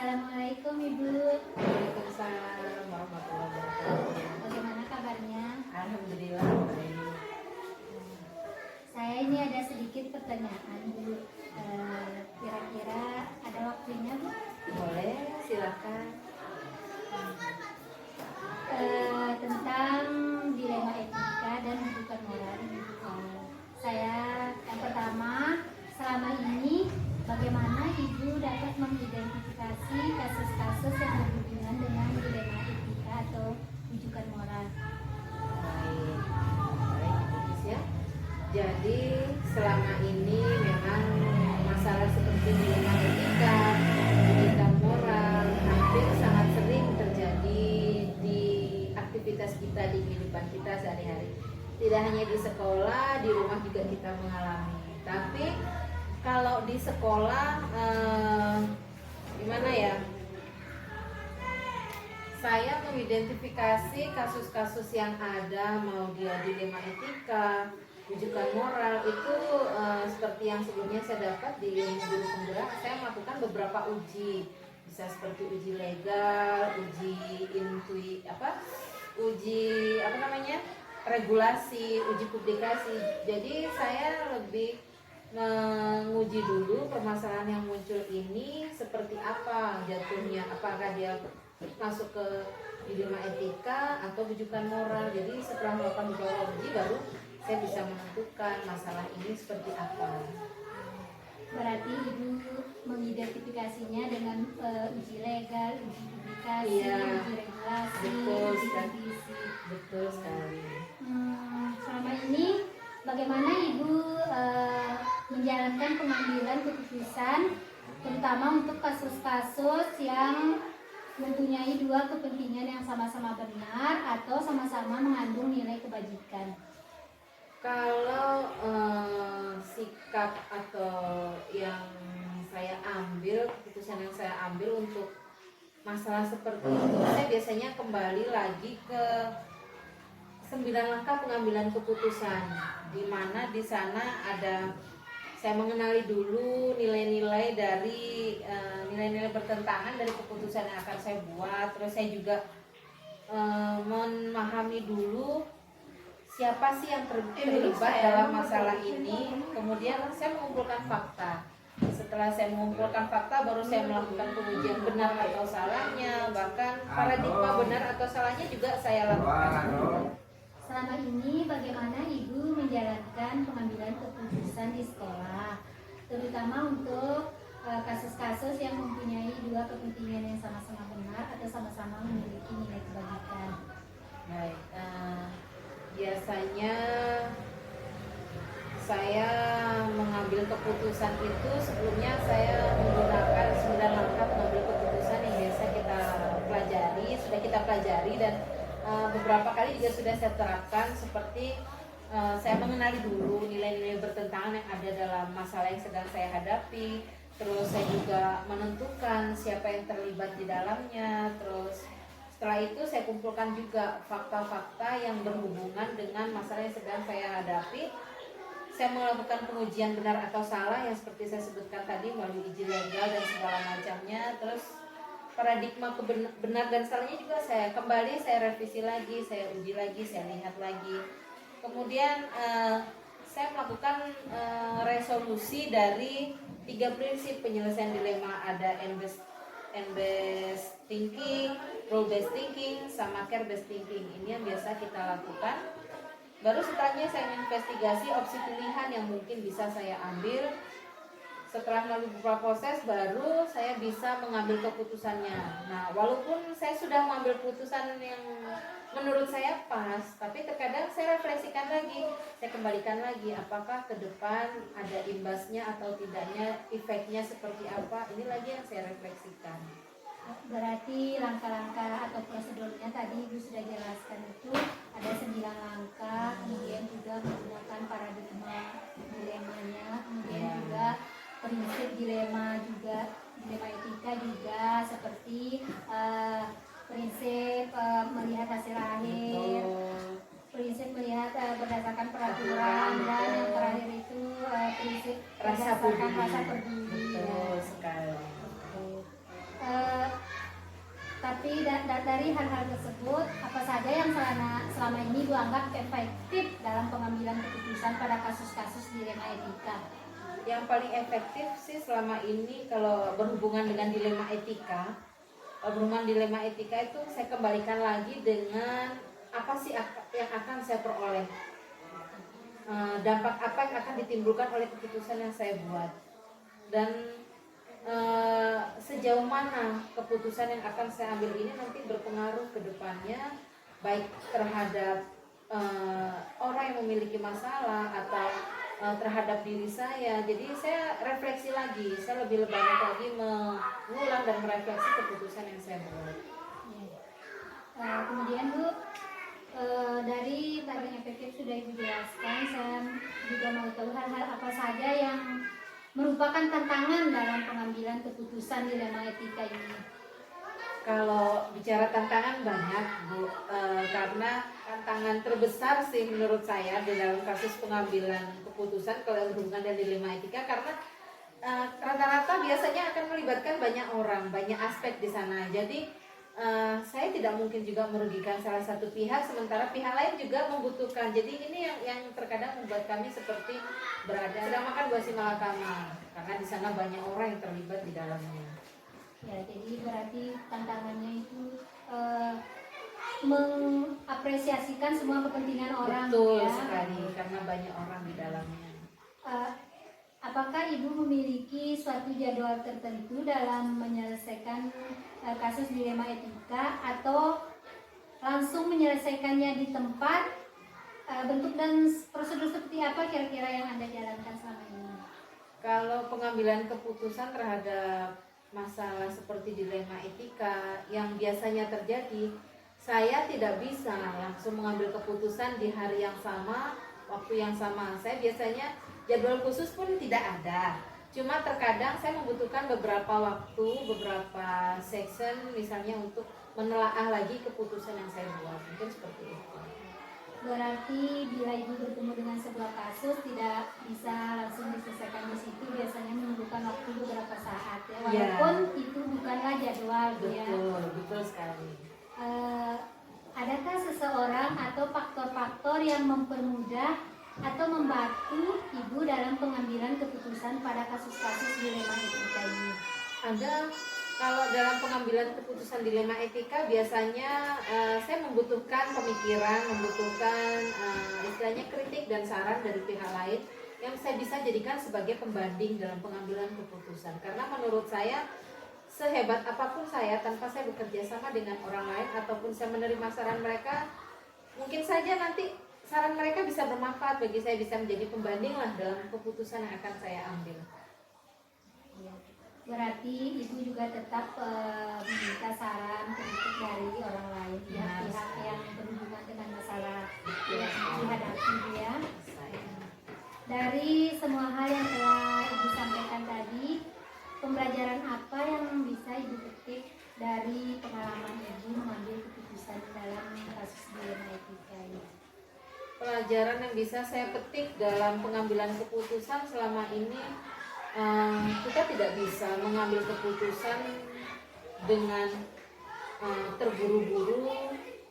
Assalamualaikum Ibu. Waalaikumsalam warahmatullahi wabarakatuh. Bagaimana kabarnya? Alhamdulillah baik. Saya ini ada sedikit pertanyaan Bu. Kira-kira ada waktunya Bu? Boleh, silakan. Tentang dilema etika dan rujukan moral ini. Saya yang pertama, selama ini bagaimana Ibu dapat mengidentifikasi kasus-kasus yang berhubungan dengan dilema etika atau rujukan moral? Baik, bagus ya. Jadi selama ini memang masalah seperti dilema etika, etika moral hampir sangat sering terjadi di aktivitas kita, di kehidupan kita sehari-hari. Tidak hanya di sekolah, di rumah juga kita mengalami. Tapi kalau di sekolah, gimana ya? Saya mengidentifikasi kasus-kasus yang ada, mau dia dilema etika, rujukan moral itu seperti yang sebelumnya saya dapat di ilmu guru penggerak. Saya melakukan beberapa uji, bisa seperti uji legal, regulasi, uji publikasi. Jadi saya lebih menguji dulu permasalahan yang muncul ini seperti apa jatuhnya, apakah dia masuk ke dilema etika atau rujukan moral. Jadi setelah melakukan beberapa uji baru saya bisa menentukan masalah ini seperti apa. Berarti Ibu mengidentifikasinya dengan uji legal, uji publikasi, Iya, uji regulasi, betul uji sekali. kondisi. Betul sekali. Selama ini bagaimana Ibu menjalankan pengambilan keputusan, terutama untuk kasus-kasus yang mempunyai dua kepentingan yang sama-sama benar atau sama-sama mengandung nilai kebajikan? Kalau sikap atau yang saya ambil, keputusan yang saya ambil untuk masalah seperti itu, saya biasanya kembali lagi ke 9 langkah pengambilan keputusan, di mana di sana ada saya mengenali dulu nilai-nilai dari nilai-nilai bertentangan dari keputusan yang akan saya buat. Terus saya juga memahami dulu siapa sih yang terlibat dalam masalah ini. Kemudian saya mengumpulkan fakta. Setelah saya mengumpulkan fakta, baru saya melakukan pengujian benar atau salahnya. Bahkan paradigma benar atau salahnya juga saya lakukan. Selama ini bagaimana Ibu menjalankan pengambilan keputusan di sekolah, terutama untuk kasus-kasus yang mempunyai dua kepentingan yang sama-sama benar atau sama-sama memiliki nilai kebajikan? Baik, biasanya saya mengambil keputusan itu sebelumnya saya menggunakan 9 langkah pengambil keputusan yang biasa sudah kita pelajari dan beberapa kali juga sudah saya terapkan, seperti saya mengenali dulu nilai-nilai bertentangan yang ada dalam masalah yang sedang saya hadapi. Terus saya juga menentukan siapa yang terlibat di dalamnya. Terus setelah itu saya kumpulkan juga fakta-fakta yang berhubungan dengan masalah yang sedang saya hadapi. Saya melakukan pengujian benar atau salah yang seperti saya sebutkan tadi melalui uji legal dan segala macamnya. Terus paradigma benar dan salahnya juga saya revisi lagi, saya uji lagi, saya lihat lagi. Kemudian saya melakukan resolusi dari 3 prinsip penyelesaian dilema. Ada N-based thinking, rule-based thinking, sama care-based thinking. Ini yang biasa kita lakukan. Baru setelahnya saya menginvestigasi opsi pilihan yang mungkin bisa saya ambil. Setelah melalui beberapa proses, baru saya bisa mengambil keputusannya. Nah, walaupun saya sudah mengambil keputusan yang menurut saya pas, tapi terkadang saya refleksikan lagi, saya kembalikan lagi, apakah ke depan ada imbasnya atau tidaknya, efeknya seperti apa. Ini lagi yang saya refleksikan. Berarti langkah-langkah atau prosedurnya tadi Ibu sudah jelaskan, itu ada 9 langkah, kemudian juga menggunakan paradigma dilemanya, kemudian juga prinsip dilema etika juga, seperti prinsip melihat hasil akhir, prinsip melihat berdasarkan peraturan, dan yang terakhir itu prinsip berdasarkan rasa peduli. Betul sekali. dari hal-hal tersebut, apa saja yang selama ini Ibu anggap efektif dalam pengambilan keputusan pada kasus-kasus dilema etika? Yang paling efektif sih selama ini kalau berhubungan dengan dilema etika, itu saya kembalikan lagi dengan apa sih yang akan saya peroleh, dampak apa yang akan ditimbulkan oleh keputusan yang saya buat, dan sejauh mana keputusan yang akan saya ambil ini nanti berpengaruh ke depannya, baik terhadap orang yang memiliki masalah atau terhadap diri saya. Jadi saya refleksi lagi, saya lebih banyak lagi mengulang dan merefleksi keputusan yang saya buat. Kemudian Bu, dari tadi yang efektif sudah Ibu jelaskan, saya juga mau tahu hal-hal apa saja yang merupakan tantangan dalam pengambilan keputusan dilema etika ini. Kalau bicara tantangan banyak Bu, karena tantangan terbesar sih menurut saya di dalam kasus pengambilan keputusan kalau berhubungan dengan dilema etika, karena rata-rata biasanya akan melibatkan banyak orang, banyak aspek di sana. Jadi saya tidak mungkin juga merugikan salah satu pihak sementara pihak lain juga membutuhkan. Jadi ini yang terkadang membuat kami seperti berada sedang makan buah si malakama, karena di sana banyak orang yang terlibat di dalamnya. Ya, jadi berarti tantangannya itu mengapresiasikan semua kepentingan orang. Betul ya. sekali, karena banyak orang di dalamnya. Apakah Ibu memiliki suatu jadwal tertentu dalam menyelesaikan kasus dilema etika, atau langsung menyelesaikannya di tempat? Bentuk dan prosedur seperti apa kira-kira yang Anda jalankan selama ini? Kalau pengambilan keputusan terhadap masalah seperti dilema etika yang biasanya terjadi, saya tidak bisa langsung mengambil keputusan di hari yang sama, waktu yang sama. Saya biasanya jadwal khusus pun tidak ada. Cuma terkadang saya membutuhkan beberapa waktu, beberapa session misalnya untuk menelaah lagi keputusan yang saya buat. Mungkin seperti itu. Berarti bila Ibu bertemu dengan sebuah kasus tidak bisa langsung diselesaikan di situ, biasanya membutuhkan waktu beberapa saat ya. Walaupun itu bukanlah jadwal ya. Betul sekali. Adakah seseorang atau faktor-faktor yang mempermudah atau membantu Ibu dalam pengambilan keputusan pada kasus-kasus dilema etika ini? Ada. Kalau dalam pengambilan keputusan dilema etika biasanya saya membutuhkan pemikiran, membutuhkan istilahnya kritik dan saran dari pihak lain yang saya bisa jadikan sebagai pembanding dalam pengambilan keputusan. Karena menurut saya sehebat apapun saya, tanpa saya bekerja sama dengan orang lain ataupun saya menerima saran mereka, mungkin saja nanti saran mereka bisa bermanfaat bagi saya, bisa menjadi pembanding lah dalam keputusan yang akan saya ambil. Berarti Ibu juga tetap meminta saran kritik dari orang lain, pihak-pihak yang berhubungan dengan masalah yang dihadapi ya. Dari semua hal yang telah Ibu sampaikan tadi, pembelajaran apa yang bisa Ibu petik dari pengalaman Ibu mengambil keputusan dalam kasus dilema etika ini? Pelajaran yang bisa saya petik dalam pengambilan keputusan selama ini, kita tidak bisa mengambil keputusan dengan terburu-buru,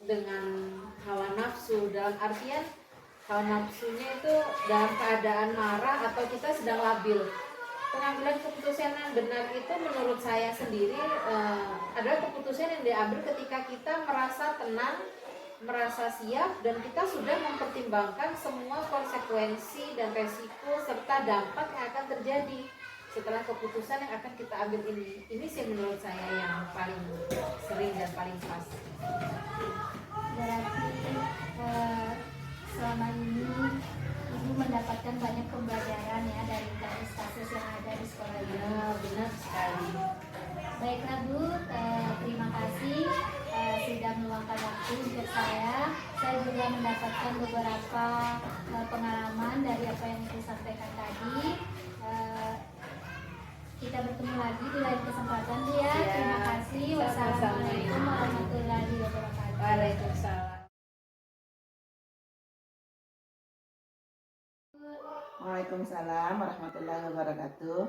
dengan hawa nafsu. Dalam artian hawa nafsunya itu dalam keadaan marah atau kita sedang labil. Pengambilan keputusan yang benar itu menurut saya sendiri adalah keputusan yang diambil ketika kita merasa tenang, merasa siap, dan kita sudah mempertimbangkan semua konsekuensi dan resiko serta dampak yang akan terjadi setelah keputusan yang akan kita ambil ini. Ini sih menurut saya yang paling sering dan paling pas. Berarti selama ini Ibu mendapatkan banyak pembelajaran ya dari kasus-kasus yang ada di sekolah ini. Ya, benar sekali. Baiklah Bu, terima kasih sudah meluangkan waktu untuk saya. Saya juga mendapatkan beberapa pengalaman dari apa yang Ibu sampaikan tadi. Kita bertemu lagi di lain kesempatan Bu ya. Terima kasih. Wassalamualaikum warahmatullahi wabarakatuh. Waalaikumsalam. Waalaikumsalam warahmatullahi wabarakatuh.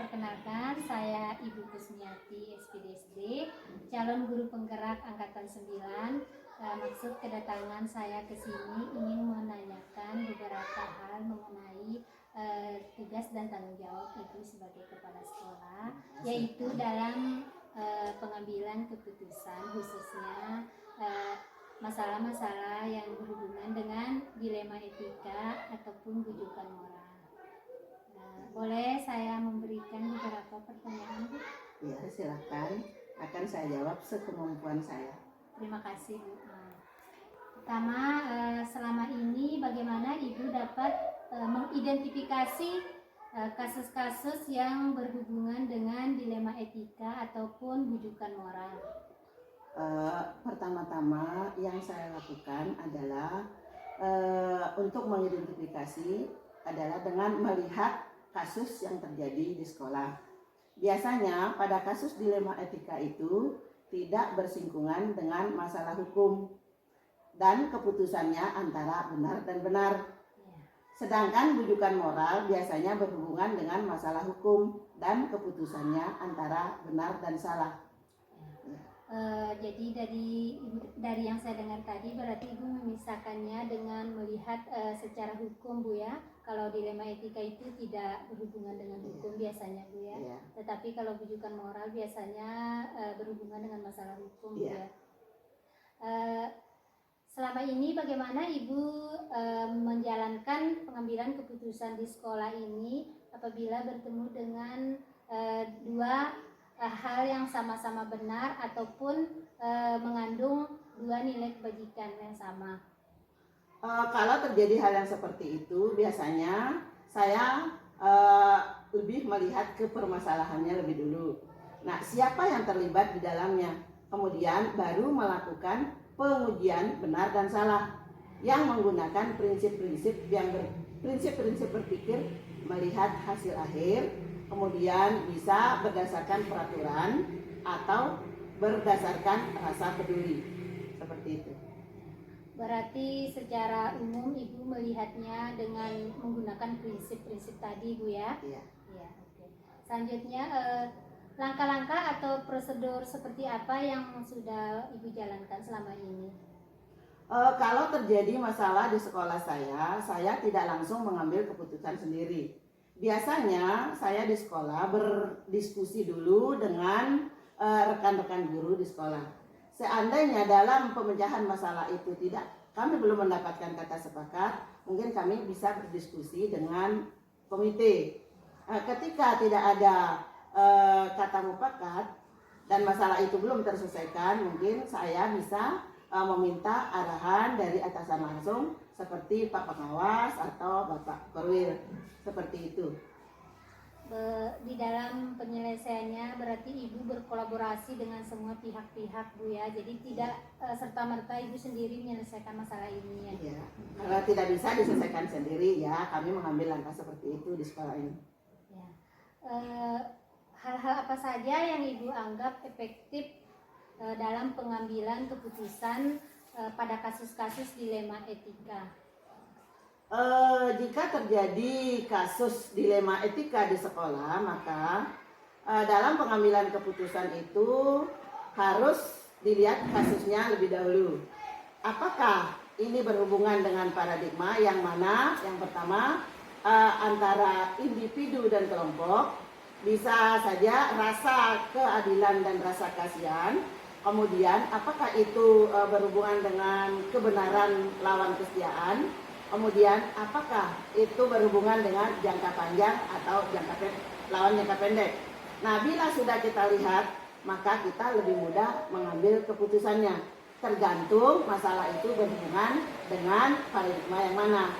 Perkenalkan, saya Ibu Kusmiati, SPDSD, calon guru penggerak Angkatan 9. Maksud kedatangan saya ke sini ingin menanyakan beberapa hal mengenai tugas dan tanggung jawab Ibu sebagai kepala sekolah, yaitu dalam pengambilan keputusan, khususnya masalah-masalah yang berhubungan dengan dilema etika ataupun bujukan moral. Boleh saya memberikan beberapa pertanyaan, Bu? Ya, silakan. Akan saya jawab sekemampuan saya. Terima kasih, Bu. Pertama, selama ini bagaimana Ibu dapat mengidentifikasi kasus-kasus yang berhubungan dengan dilema etika ataupun bujukan moral? Pertama-tama yang saya lakukan adalah untuk mengidentifikasi adalah dengan melihat kasus yang terjadi di sekolah. Biasanya pada kasus dilema etika itu tidak bersinggungan dengan masalah hukum dan keputusannya antara benar dan benar. Sedangkan bujukan moral biasanya berhubungan dengan masalah hukum dan keputusannya antara benar dan salah. Jadi dari yang saya dengar tadi berarti Ibu memisahkannya dengan melihat secara hukum, Bu ya. Kalau dilema etika itu tidak berhubungan dengan hukum biasanya, Bu ya. Tetapi kalau bujukan moral biasanya berhubungan dengan masalah hukum, Bu ya. Selama ini bagaimana Ibu menjalankan pengambilan keputusan di sekolah ini apabila bertemu dengan dua hal yang sama-sama benar ataupun mengandung dua nilai kebajikan yang sama? Kalau terjadi hal yang seperti itu, biasanya saya lebih melihat ke permasalahannya lebih dulu. Nah, siapa yang terlibat di dalamnya? Kemudian baru melakukan pengujian benar dan salah yang menggunakan prinsip-prinsip berpikir, melihat hasil akhir, kemudian bisa berdasarkan peraturan atau berdasarkan rasa peduli, seperti itu. Berarti secara umum Ibu melihatnya dengan menggunakan prinsip-prinsip tadi, Bu ya? Iya. Iya, oke. Selanjutnya langkah-langkah atau prosedur seperti apa yang sudah Ibu jalankan selama ini? Kalau terjadi masalah di sekolah saya tidak langsung mengambil keputusan sendiri. Biasanya saya di sekolah berdiskusi dulu dengan rekan-rekan guru di sekolah. Seandainya dalam pemecahan masalah itu kami belum mendapatkan kata sepakat, mungkin kami bisa berdiskusi dengan komite. Ketika tidak ada kata mufakat dan masalah itu belum terselesaikan, mungkin saya bisa meminta arahan dari atasan langsung seperti Pak Pengawas atau Bapak Korwil, seperti itu. Di dalam penyelesaiannya berarti Ibu berkolaborasi dengan semua pihak-pihak, Bu ya. Jadi tidak serta-merta Ibu sendiri menyelesaikan masalah ini ya. Ya. Kalau tidak bisa diselesaikan sendiri ya, kami mengambil langkah seperti itu di sekolah ini. Ya. Hal-hal apa saja yang Ibu anggap efektif dalam pengambilan keputusan pada kasus-kasus dilema etika? Jika terjadi kasus dilema etika di sekolah, maka dalam pengambilan keputusan itu harus dilihat kasusnya lebih dahulu. Apakah ini berhubungan dengan paradigma yang mana? Yang pertama, antara individu dan kelompok, bisa saja rasa keadilan dan rasa kasihan. Kemudian apakah itu berhubungan dengan kebenaran lawan kesetiaan? Kemudian apakah itu berhubungan dengan jangka panjang atau lawan jangka pendek? Nah, bila sudah kita lihat, maka kita lebih mudah mengambil keputusannya. Tergantung masalah itu berhubungan dengan paradigma yang mana.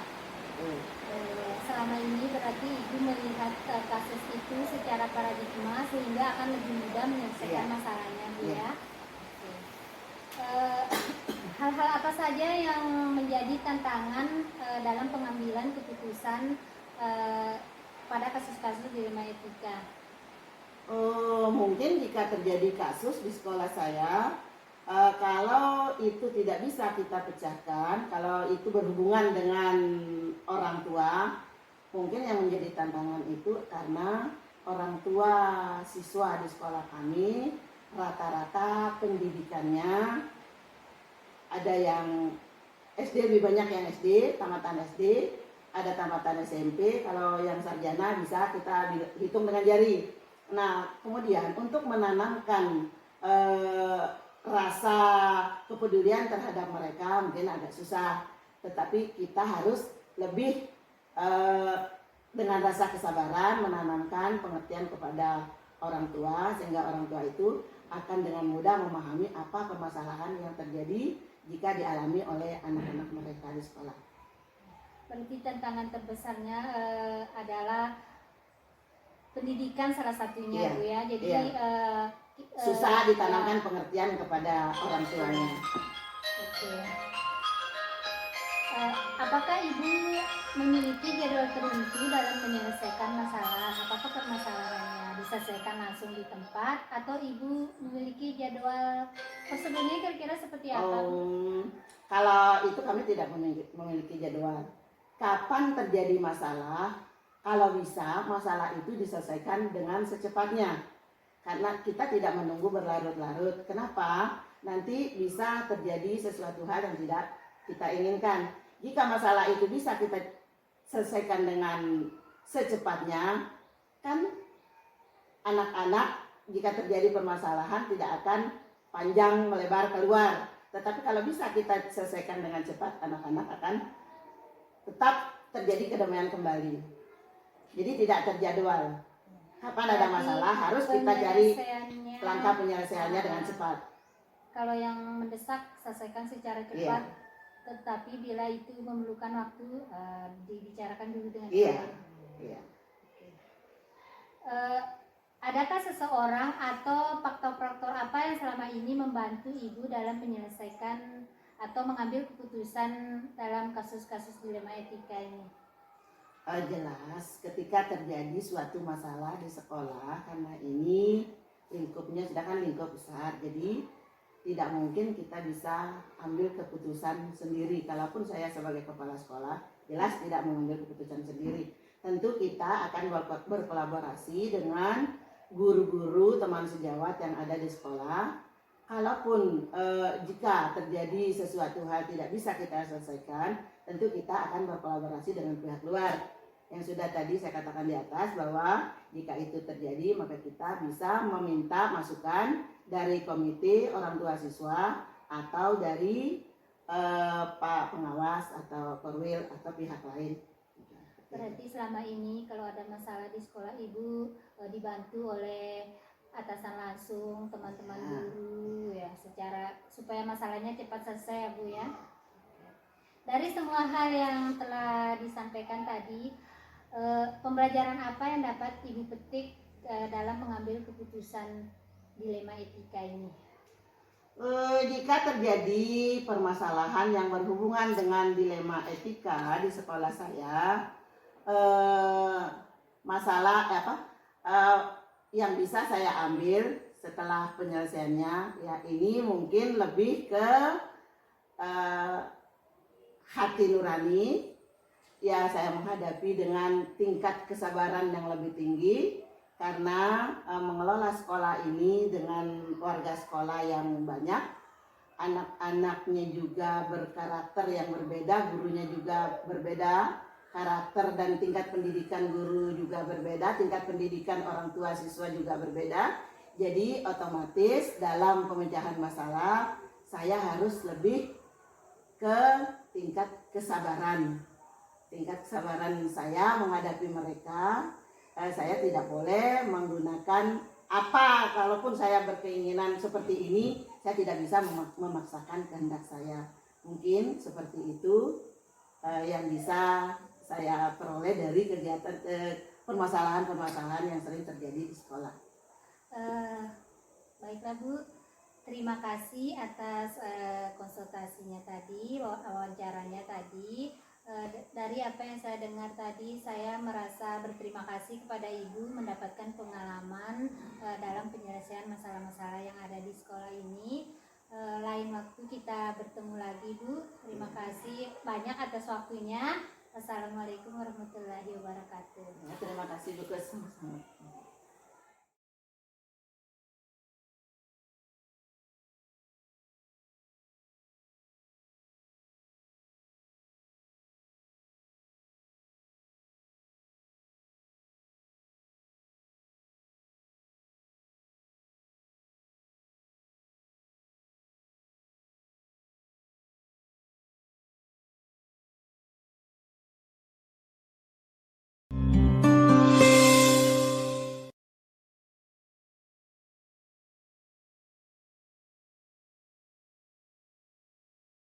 Selama ini berarti Ibu melihat kasus itu secara paradigma sehingga akan lebih mudah menyelesaikan masalahnya, Bu ya. Hal-hal apa saja yang menjadi tantangan dalam pengambilan keputusan pada kasus-kasus dilema etika? Mungkin jika terjadi kasus di sekolah saya, kalau itu tidak bisa kita pecahkan, kalau itu berhubungan dengan orang tua, mungkin yang menjadi tantangan itu karena orang tua siswa di sekolah kami rata-rata pendidikannya ada yang SD, lebih banyak yang SD, tamatan SD, ada tamatan SMP. Kalau yang sarjana bisa kita hitung dengan jari. Nah, kemudian untuk menanamkan rasa kepedulian terhadap mereka mungkin agak susah, tetapi kita harus lebih dengan rasa kesabaran menanamkan pengertian kepada orang tua, sehingga orang tua itu akan dengan mudah memahami apa permasalahan yang terjadi jika dialami oleh anak-anak mereka di sekolah. Berarti tantangan terbesarnya adalah pendidikan salah satunya, Iya, Bu ya. Jadi iya. Susah ditanamkan pengertian kepada orang tuanya. Oke. Apakah Ibu memiliki jadwal tertentu dalam menyelesaikan masalah? Apakah permasalahannya diselesaikan langsung di tempat atau Ibu memiliki jadwal prosedurnya kira-kira seperti apa? Kalau itu kami tidak memiliki jadwal. Kapan terjadi masalah, kalau bisa masalah itu diselesaikan dengan secepatnya. Karena kita tidak menunggu berlarut-larut. Kenapa? Nanti bisa terjadi sesuatu hal yang tidak kita inginkan. Jika masalah itu bisa kita selesaikan dengan secepatnya, kan anak-anak jika terjadi permasalahan tidak akan panjang melebar keluar. Tetapi kalau bisa kita selesaikan dengan cepat, anak-anak akan tetap terjadi kedamaian kembali. Jadi tidak terjadwal. Kapan ada masalah harus kita cari langkah penyelesaiannya dengan cepat. Kalau yang mendesak selesaikan secara cepat, tetapi bila itu memerlukan waktu dibicarakan dulu dengan Iya. Adakah seseorang atau faktor-faktor apa yang selama ini membantu Ibu dalam menyelesaikan atau mengambil keputusan dalam kasus-kasus dilema etika ini? Jelas ketika terjadi suatu masalah di sekolah, karena ini lingkupnya sedangkan lingkup besar, jadi tidak mungkin kita bisa ambil keputusan sendiri. Kalaupun saya sebagai kepala sekolah jelas tidak mengambil keputusan sendiri. Tentu kita akan berkolaborasi dengan guru-guru teman sejawat yang ada di sekolah. Kalaupun jika terjadi sesuatu hal tidak bisa kita selesaikan, tentu kita akan berkolaborasi dengan pihak luar. Yang sudah tadi saya katakan di atas bahwa jika itu terjadi maka kita bisa meminta masukan dari komite orang tua siswa atau dari Pak Pengawas atau Korwil atau pihak lain. Berarti selama ini kalau ada masalah di sekolah Ibu dibantu oleh atasan langsung, teman-teman guru ya, secara supaya masalahnya cepat selesai ya Bu ya. Dari semua hal yang telah disampaikan tadi, pembelajaran apa yang dapat Ibu petik dalam mengambil keputusan dilema etika ini? Jika terjadi permasalahan yang berhubungan dengan dilema etika di sekolah saya, yang bisa saya ambil setelah penyelesaiannya ya ini mungkin lebih ke hati nurani ya, saya menghadapi dengan tingkat kesabaran yang lebih tinggi karena mengelola sekolah ini dengan warga sekolah yang banyak, anak-anaknya juga berkarakter yang berbeda, gurunya juga berbeda karakter, dan tingkat pendidikan guru juga berbeda, tingkat pendidikan orang tua siswa juga berbeda. Jadi otomatis dalam pemecahan masalah saya harus lebih ke tingkat kesabaran. Tingkat kesabaran saya menghadapi mereka, saya tidak boleh menggunakan kalaupun saya berkeinginan seperti ini, saya tidak bisa memaksakan kehendak saya. Mungkin seperti itu yang bisa saya peroleh dari kegiatan permasalahan-permasalahan yang sering terjadi di sekolah. Baiklah Bu, terima kasih atas konsultasinya tadi, wawancaranya tadi. Dari apa yang saya dengar tadi, saya merasa berterima kasih kepada Ibu mendapatkan pengalaman dalam penyelesaian masalah-masalah yang ada di sekolah ini. Lain waktu kita bertemu lagi Bu. Terima kasih banyak atas waktunya. Assalamualaikum warahmatullahi wabarakatuh. Terima kasih Bu.